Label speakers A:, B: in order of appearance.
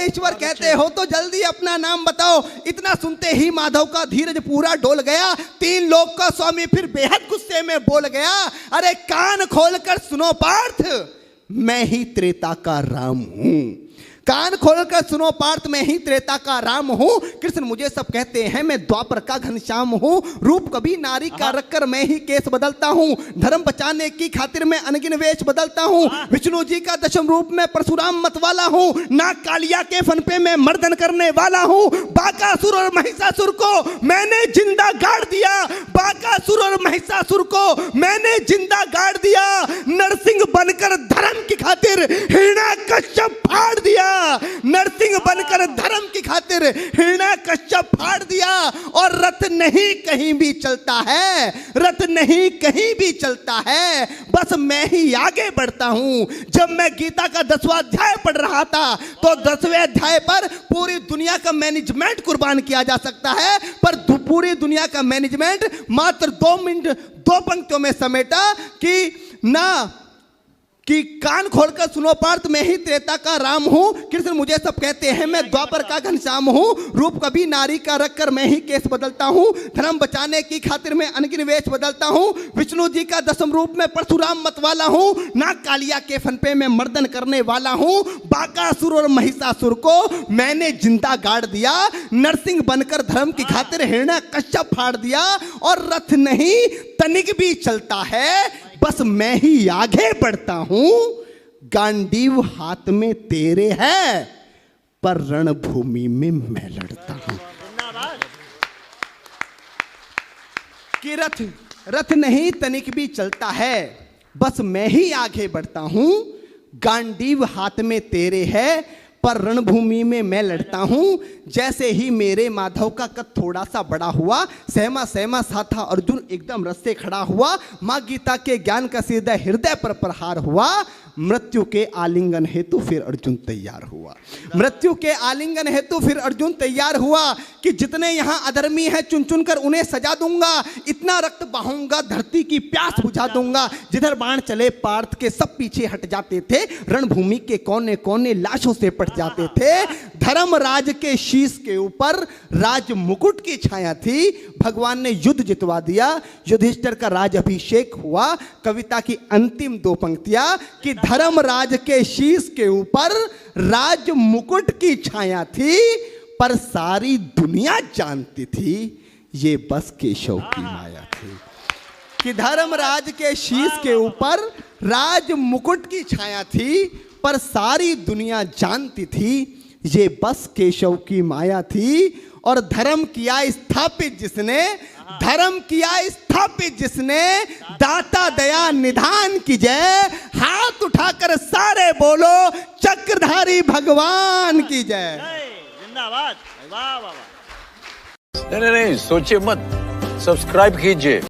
A: ईश्वर कहते हो तो जल्दी अपना नाम बताओ। इतना सुनते ही माधव का धीरज पूरा डोल गया। 3 लोक का स्वामी फिर बेहद गुस्से में बोल गया, अरे कान खोलकर सुनो पार्थ, मैं ही त्रेता का राम हूं। कान खोलकर सुनो पार्थ, मैं ही त्रेता का राम हूं। कृष्ण मुझे सब कहते हैं, मैं द्वापर का घनश्याम हूं। रूप कभी नारी का रखकर मैं ही केस बदलता हूं। धर्म बचाने की खातिर मैं अनगिन वेश बदलता हूं। विष्णु जी का दशम रूप में परशुराम मतवाला हूं। नाग कालिया के फन पे मैं मर्दन करने वाला हूं। बाकासुर और महिषासुर को मैंने जिंदा गाड़ दिया। बाकासुर और महिषासुर को मैंने जिंदा गाड़ दिया। नरसिंह बनकर धर्म की खातिर हिरण्याकश्यप फाड़ दिया। नरसिंह बनकर धर्म की खातिर हिरण्याकश्यप फाड़ दिया। और रथ नहीं कहीं भी चलता है, रथ नहीं कहीं भी चलता है, बस मैं ही आगे बढ़ता हूं। जब मैं गीता का 10वां अध्याय पढ़ रहा था तो 10वें अध्याय पर पूरी दुनिया का मैनेजमेंट कुर्बान किया जा सकता है, पर पूरी दुनिया का मैनेजमेंट मात्र 2 मिनट 2 पंक्तियों में समेटा कि कान खोलकर सुनो पार्थ, मैं ही त्रेता का राम हूं। कृष्ण मुझे सब कहते हैं, मैं द्वापर का घनश्याम हूं। रूप कभी नारी का रखकर मैं ही केस बदलता हूं। धर्म बचाने की खातिर मैं अनगिन वेश बदलता हूं। विष्णु जी का दशम रूप में परशुराम मतवाला हूं। नाग कालिया के फन पे मैं मर्दन करने वाला हूं। बाकासुर और महिषासुर को मैंने जिंदा गाड़ दिया। नरसिंह बनकर धर्म की खातिर हिरण्याकश्यप फाड़ दिया। और रथ नहीं तनिक भी चलता है, बस मैं ही आगे बढ़ता हूं। गांडीव हाथ में तेरे है, पर रणभूमि में मैं लड़ता हूं। कि रथ नहीं तनिक भी चलता है, बस मैं ही आगे बढ़ता हूं। गांडीव हाथ में तेरे है, पर रणभूमि में मैं लड़ता हूं। जैसे ही मेरे माधव का कद थोड़ा सा बड़ा हुआ, सहमा सहमा सा था अर्जुन एकदम रस से खड़ा हुआ। माँ गीता के ज्ञान का सीधा हृदय पर प्रहार हुआ। मृत्यु के आलिंगन हेतु फिर अर्जुन तैयार हुआ। मृत्यु के आलिंगन हेतु फिर अर्जुन तैयार हुआ कि जितने यहाँ अधर्मी हैं चुन चुन कर उन्हें सजा दूंगा। इतना रक्त बहाऊंगा धरती की प्यास बुझा दूंगा। जिधर बाण चले पार्थ के सब पीछे हट जाते थे। रणभूमि के कोने कोने लाशों से पट जाते थे। धर्मराज के शीश के ऊपर राज मुकुट की छाया थी। भगवान ने युद्ध जितवा दिया। युधिष्ठिर का राज अभिषेक हुआ। कविता की अंतिम 2 पंक्तियां कि धर्मराज के शीश के ऊपर राज मुकुट की छाया थी, पर सारी दुनिया जानती थी ये बस केशव की माया थी। कि धर्मराज के शीश के ऊपर राज मुकुट की छाया थी, पर सारी दुनिया जानती थी ये बस केशव की माया थी। और धर्म किया स्थापित जिसने, धर्म किया स्थापित जिसने, दाता दया निधान की जय। हाथ उठाकर सारे बोलो चक्रधारी भगवान की जय।
B: जिंदाबाद। वाह वाह वाह। नहीं सोचिए मत, सब्सक्राइब कीजिए।